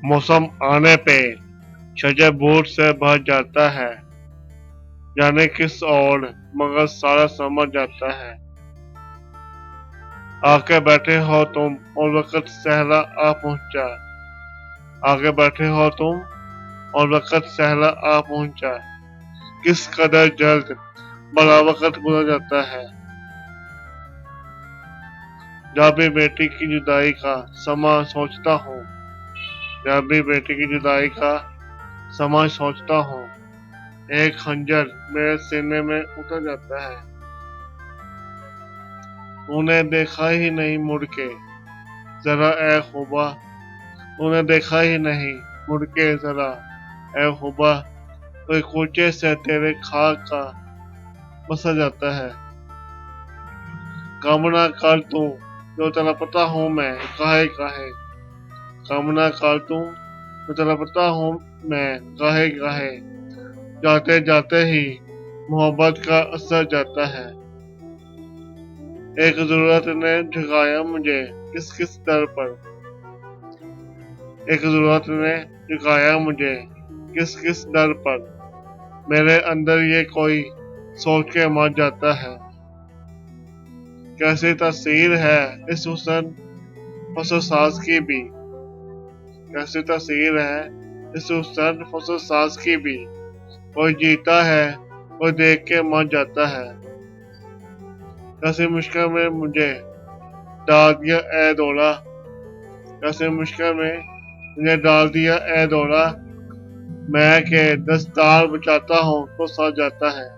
मौसम आने पे शजर बूट से भर जाता है, जाने किस ओर मगर सारा समझ जाता है। आके बैठे हो तुम और वक़्त सहला आ पहुँचा, आके बैठे हो तुम और वक़्त सहला आ पहुँचा। किस कदर जल्द बड़ा वक़्त गुज़र जाता है, जब भी बेटी की जुदाई का समा सोचता हूँ, जब भी बेटी की जुदाई का समा सोचता हूँ, एक खंजर मेरे सीने में उतर जाता है। तूने देखा ही नहीं मुड़ के जरा ए खुबा, तूने देखा ही नहीं मुड़ के जरा ए खुबा, कोई कूचे से तेरे खाक का बसा जाता है। कामना कर तू जो तड़पता हूँ मैं काहे काहे, कामना कर तू जो तड़पता हूँ मैं काहे काहे, जाते जाते ही मोहब्बत का असर जाता है। एक जरूरत ने झुकाया मुझे किस किस दर पर, एक जरूरत ने झुकाया मुझे किस किस दर पर, मेरे अंदर ये कोई सोच के मर जाता है। कैसी तस्वीर है इस हुस्न फसो साज की भी, कैसी तस्वीर है इस हुस्न फसो साज की भी, कोई जीता है कोई देख के मर जाता है। कैसी मुश्किल में मुझे डाल दिया ए दौड़ा, कैसी मुश्किल में मुझे डाल दिया ए दौड़ा, मैं के दस्तार बचाता हूँ तो सज जाता है।